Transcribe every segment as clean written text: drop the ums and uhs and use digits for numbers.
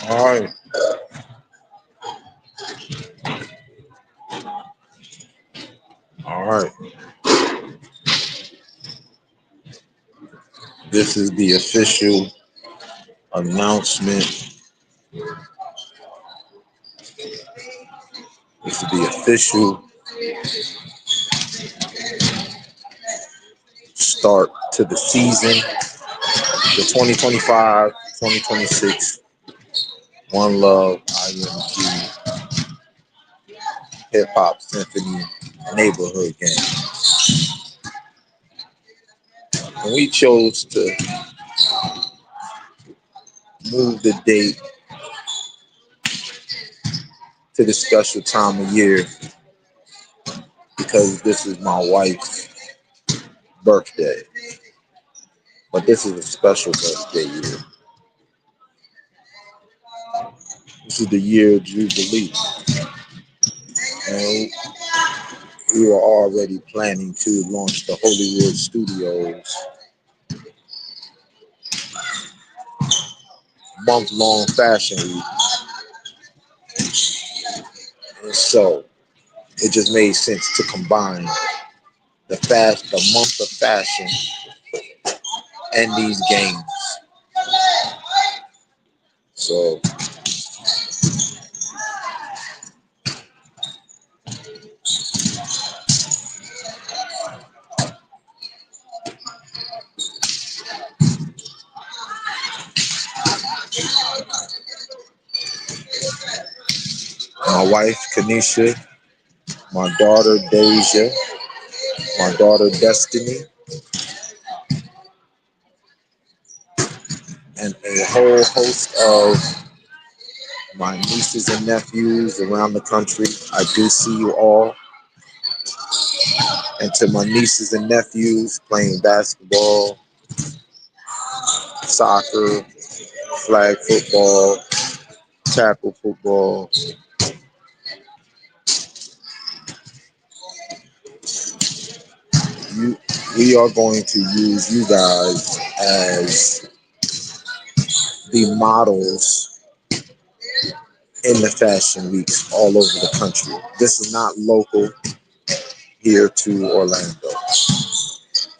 All right. All right. This is the official announcement. This is the official start to the season, the 2025-2026 One Love iIMGi Hip Hop Symphony Neighborhood Game. And we chose to move the date to the special time of year because this is my wife's birthday. But this is a special birthday year. This is the year of Jubilee. And we were already planning to launch the Hollywood Studios month-long fashion week. And so it just made sense to combine the month of fashion and these games. So my wife Kenisha, my daughter Deja, my daughter Destiny, and a whole host of my nieces and nephews around the country. I do see you all. And to my nieces and nephews playing basketball, soccer, flag football, tackle football, you, we are going to use you guys as the models in the fashion weeks all over the country. This is not local here to Orlando.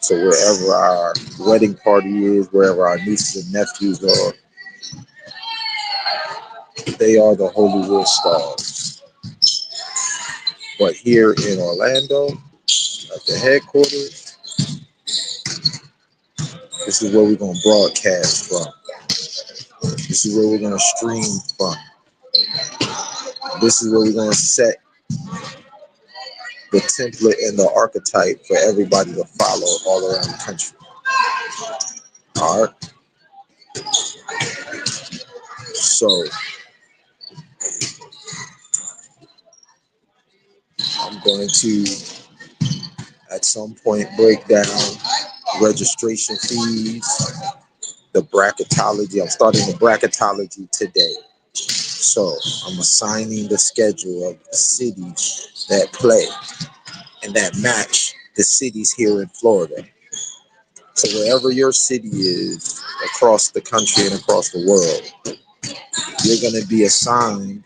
So wherever our wedding party is, wherever our nieces and nephews are, they are the Hollywood stars. But here in Orlando, at the headquarters, this is where we're going to broadcast from. This is where we're going to stream from. This is where we're going to set the template and the archetype for everybody to follow all around the country. All right. So I'm going to, at some point, break down registration fees, the bracketology. I'm starting the bracketology today. So I'm assigning the schedule of the cities that play and that match the cities here in Florida. So wherever your city is across the country and across the world, you're going to be assigned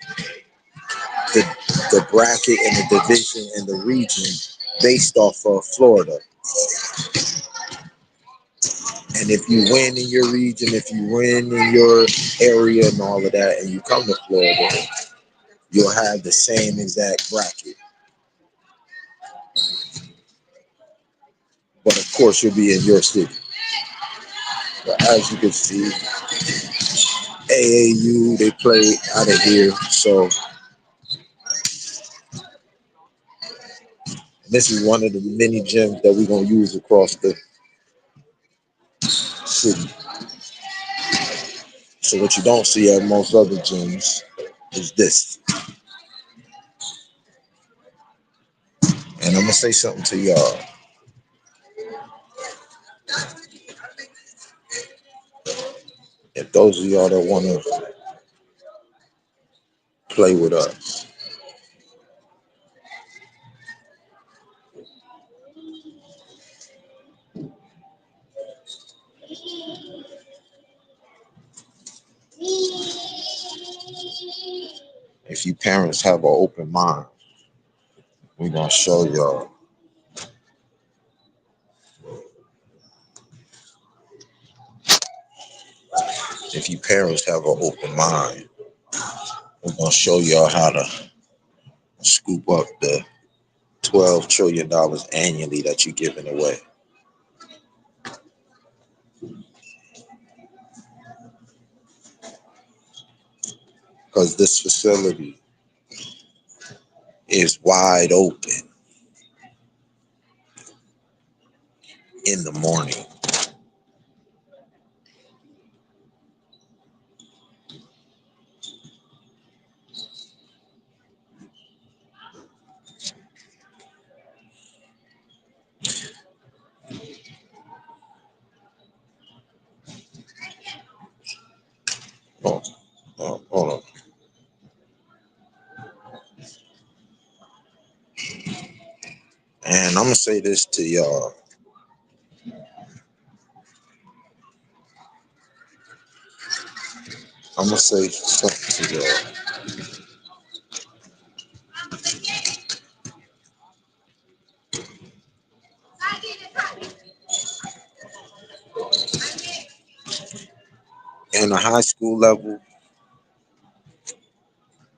the bracket and the division and the region based off of Florida. And if you win in your region, if you win in your area and all of that, and you come to Florida, you'll have the same exact bracket. But of course, you'll be in your city. But as you can see, AAU, they play out of here. So this is one of the many gyms that we're going to use across the city. So what you don't see at most other gyms is this. And I'm going to say something to y'all. If those of y'all that want to play with us, If you parents have an open mind, we're gonna show y'all. If you parents have an open mind, we're gonna show y'all how to scoop up the $12 trillion annually that you're giving away. Because this facility is wide open in the morning. Oh, hold on. And I'm gonna say this to y'all. I'm gonna say something to y'all. In the high school level,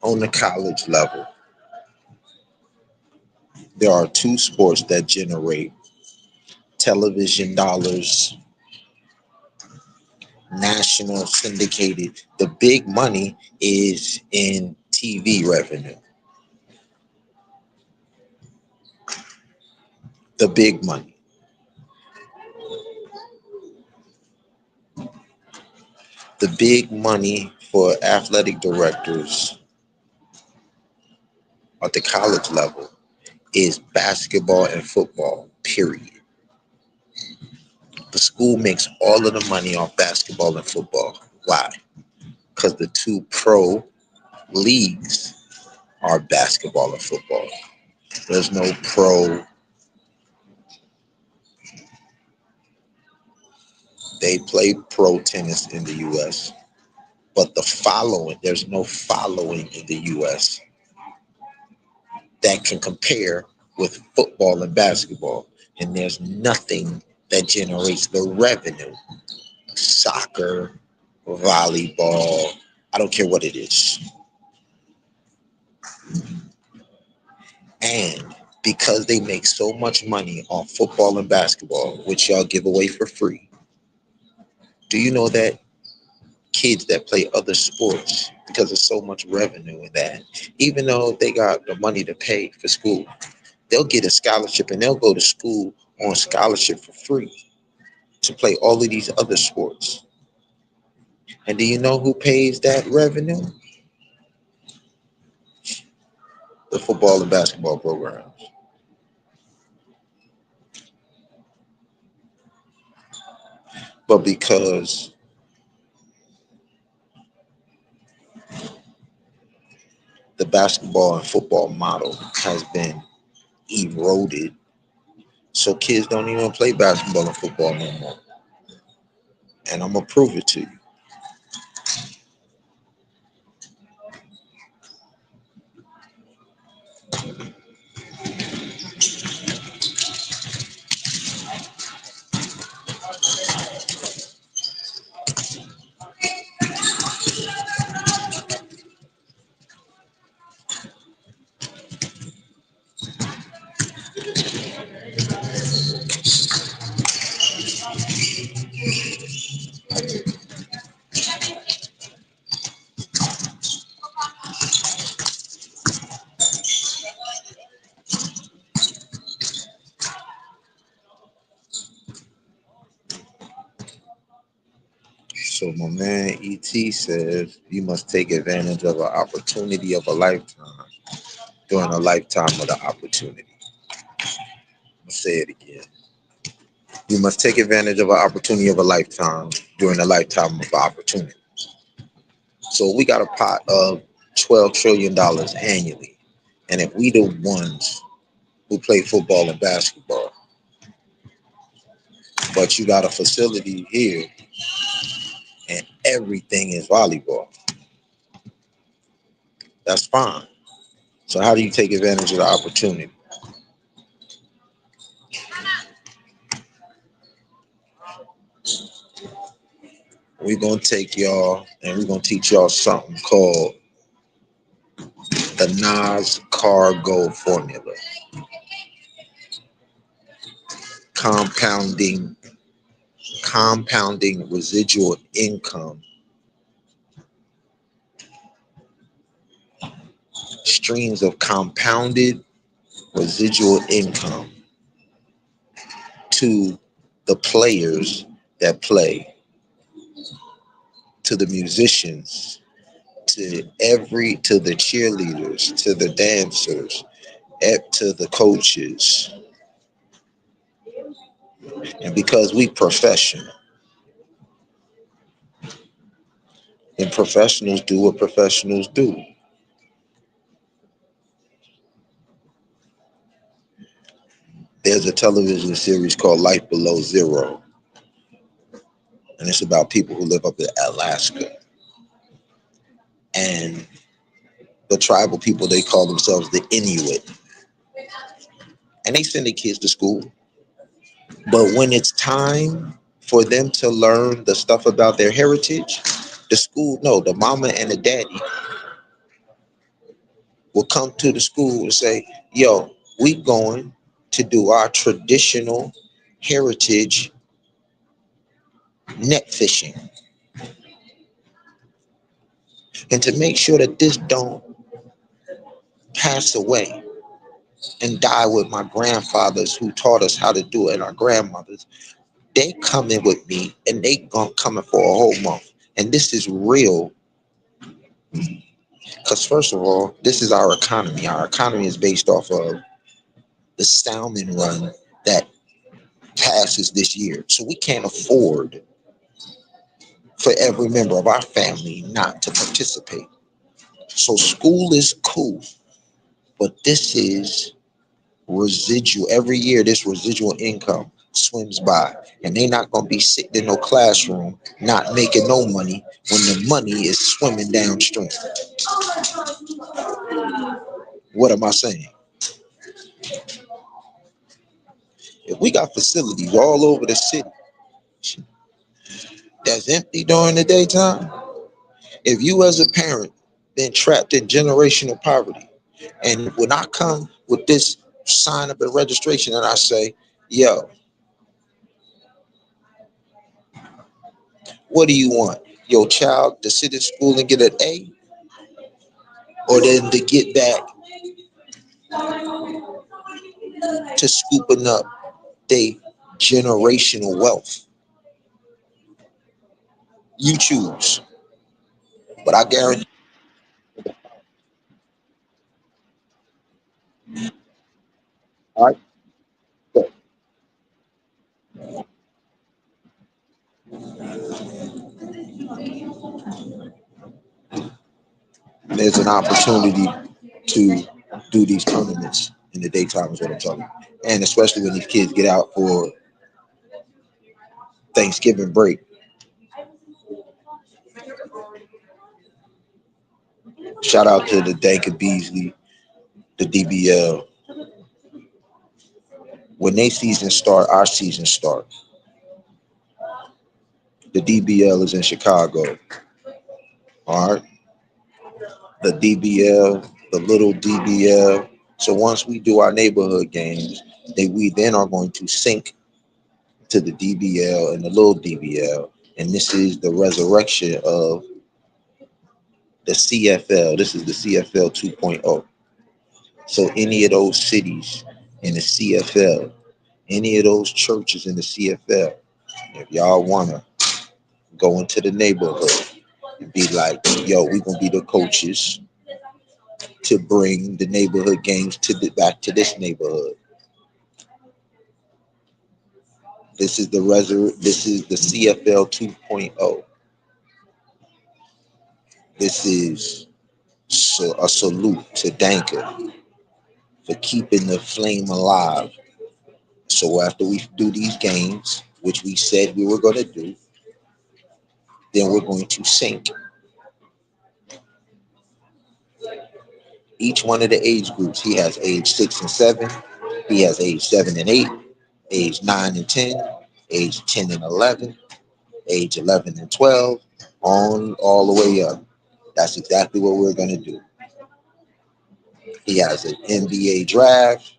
on the college level, there are two sports that generate television dollars, national syndicated. The big money is in TV revenue. The big money. The big money for athletic directors at the college level is basketball and football, period. The school makes all of the money off basketball and football. Why? Because the two pro leagues are basketball and football. There's no pro. They play pro tennis in the US, but there's no following in the US that can compare with football and basketball. And there's nothing that generates the revenue. Soccer, volleyball, I don't care what it is. And because they make so much money on football and basketball, which y'all give away for free, do you know that kids that play other sports, because there's so much revenue in that, even though they got the money to pay for school, they'll get a scholarship and they'll go to school on scholarship for free to play all of these other sports. And do you know who pays that revenue? The football and basketball programs. But because the basketball and football model has been eroded, so kids don't even play basketball and football no more. And I'm gonna prove it to you. So my man ET says you must take advantage of an opportunity of a lifetime during a lifetime of the opportunity. I'll say it again. You must take advantage of an opportunity of a lifetime during a lifetime of opportunity. So we got a pot of $12 trillion annually. And if we the ones who play football and basketball, but you got a facility here and everything is volleyball. That's fine. So how do you take advantage of the opportunity? We're gonna take y'all and we're gonna teach y'all something called the Nas Cargo formula. Compounding, compounding residual income, streams of compounded residual income to the players that play, to the musicians, to the cheerleaders, to the dancers, to the coaches. And because we professional, and professionals do what professionals do. There's a television series called Life Below Zero, and it's about people who live up in Alaska. And the tribal people, they call themselves the Inuit. And they send their kids to school. But when it's time for them to learn the stuff about their heritage, the school, no, the mama and the daddy will come to the school and say, yo, we going to do our traditional heritage net fishing. And to make sure that this don't pass away and die with my grandfathers who taught us how to do it and our grandmothers, they coming with me and they gonna coming for a whole month. And this is real because first of all, this is our economy. Our economy is based off of the salmon run that passes this year. So we can't afford for every member of our family not to participate. So school is cool, but this is residual. Every year, this residual income swims by, and they're not going to be sitting in no classroom not making no money when the money is swimming downstream. What am I saying? If we got facilities all over the city that's empty during the daytime, if you as a parent been trapped in generational poverty, and when I come with this sign up and registration and I say, yo, what do you want? Your child to sit in school and get an A, or then to get back to scooping up their generational wealth? You choose. But I guarantee, all right, there's an opportunity to do these tournaments in the daytime is what I'm talking about. And especially when these kids get out for Thanksgiving break. Shout out to the Dank Beasley, the DBL. When they season start, our season start. The DBL is in Chicago. All right. The DBL, the little DBL. So once we do our neighborhood games, we then are going to sync to the DBL and the little DBL. And this is the resurrection of the CFL. This is the CFL 2.0. So any of those cities in the CFL, any of those churches in the CFL, if y'all wanna go into the neighborhood and be like, yo, we gonna be the coaches to bring the neighborhood games back to this neighborhood. This is the CFL 2.0. This is a salute to Danker for keeping the flame alive. So after we do these games, which we said we were going to do, then we're going to sync Each one of the age groups, he has age 6 and 7, he has age 7 and 8, age 9 and 10, age 10 and 11, age 11 and 12, on all the way up. That's exactly what we're going to do. He has an NBA draft.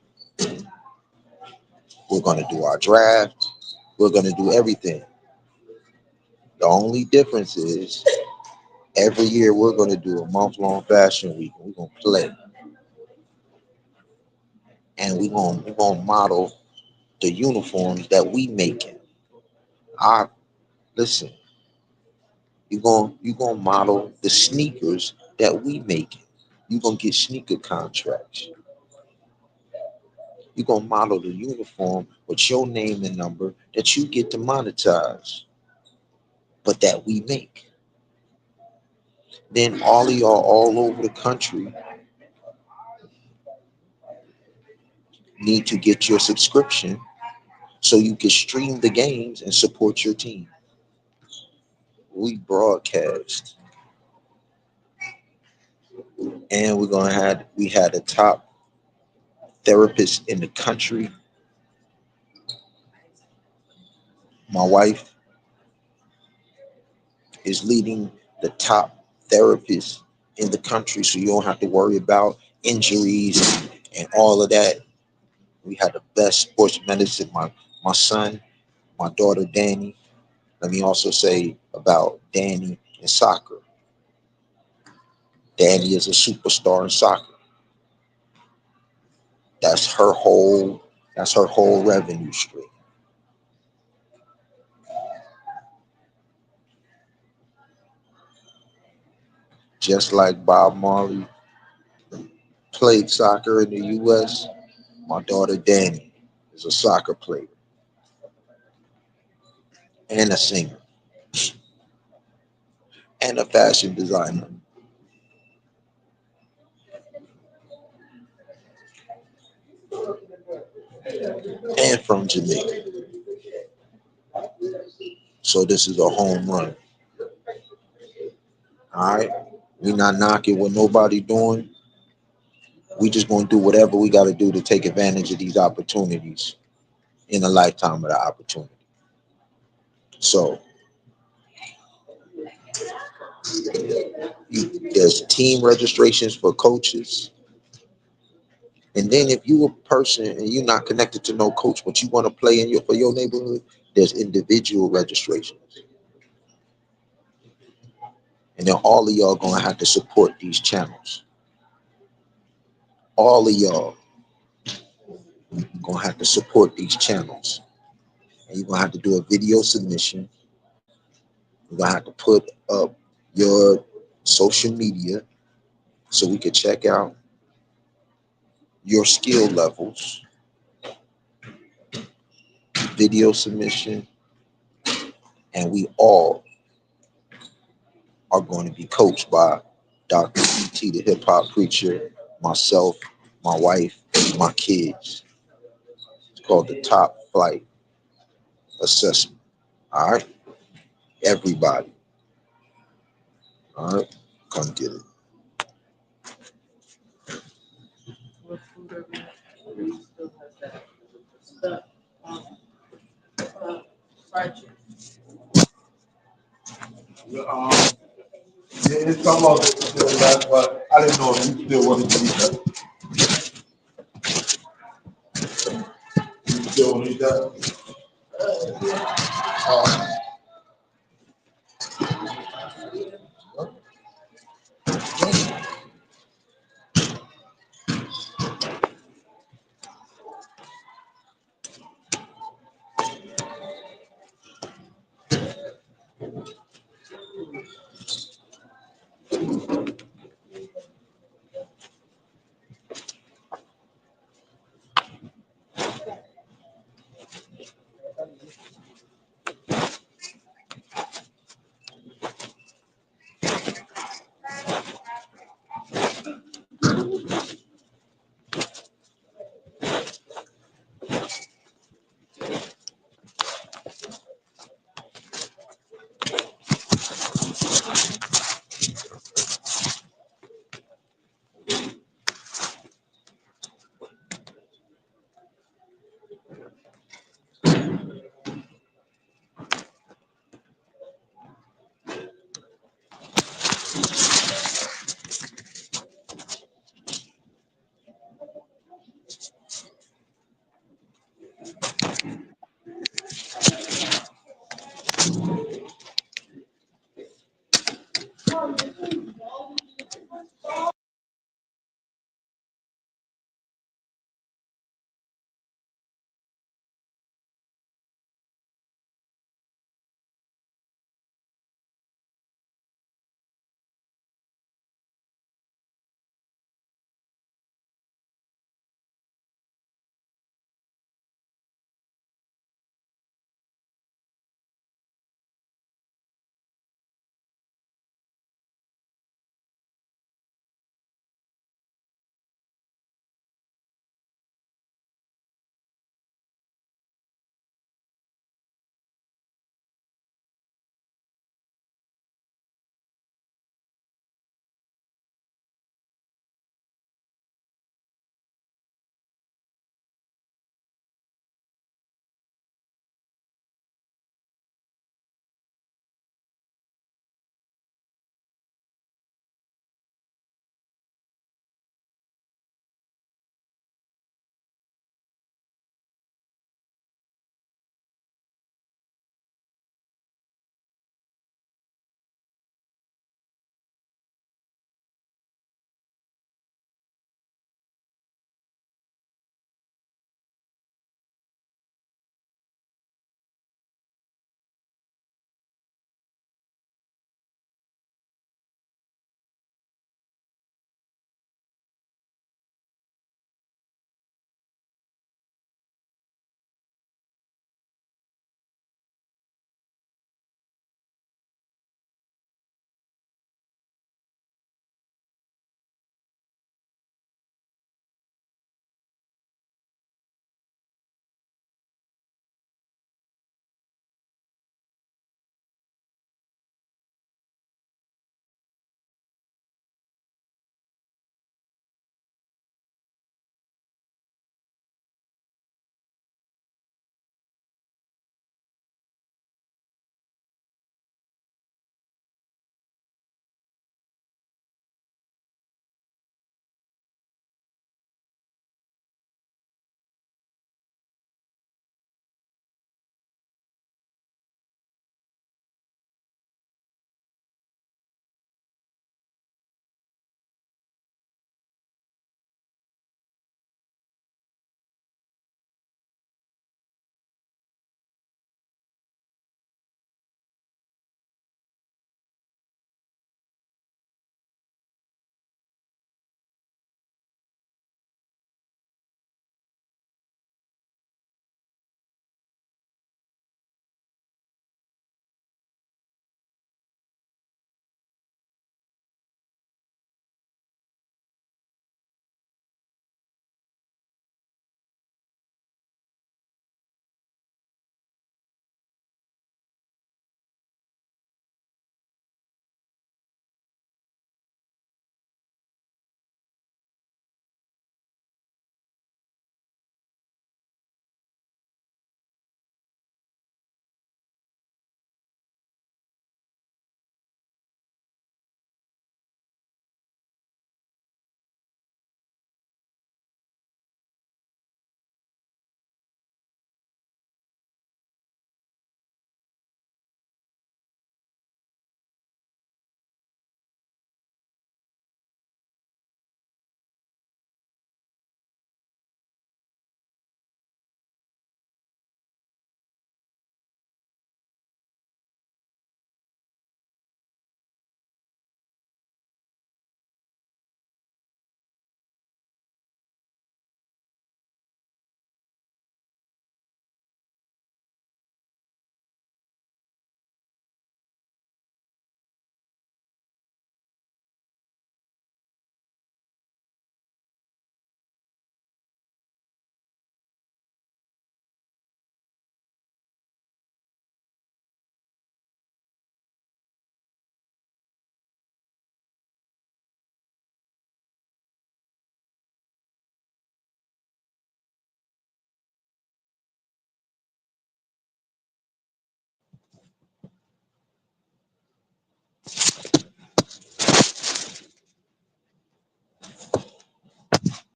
We're going to do our draft. We're going to do everything. The only difference is every year we're going to do a month-long fashion week. We're going to play. And we're going to model the uniforms that we making. I listen. You're gonna model the sneakers that we making. You're gonna get sneaker contracts. You're gonna model the uniform with your name and number that you get to monetize, but that we make. Then all of y'all all over the country need to get your subscription so you can stream the games and support your team. We broadcast, and we had a top therapist in the country. My wife is leading the top therapists in the country, so you don't have to worry about injuries and all of that. We had the best sports medicine. My son, my daughter Danny. Let me also say about Danny in soccer. Danny is a superstar in soccer. That's her whole revenue stream. Just like Bob Marley played soccer in the US, my daughter Danny is a soccer player and a singer and a fashion designer and from Jamaica. So this is a home run. All right. We not knocking what nobody doing. We just gonna do whatever we gotta do to take advantage of these opportunities in a lifetime of the opportunity. So there's team registrations for coaches. And then if you a person and you're not connected to no coach, but you want to play in for your neighborhood, there's individual registrations. And then all of y'all gonna have to support these channels. All of y'all gonna have to support these channels. And you're gonna have to do a video submission. You're gonna have to put up your social media so we can check out your skill levels, video submission, and we all are going to be coached by Dr. E.T., the hip hop preacher, myself, my wife, my kids. It's called the Top Flight Assessment. All right, everybody. All right, come get it. Um, it's some of it still left, but I didn't know if you still wanted to eat that. You still want to eat that?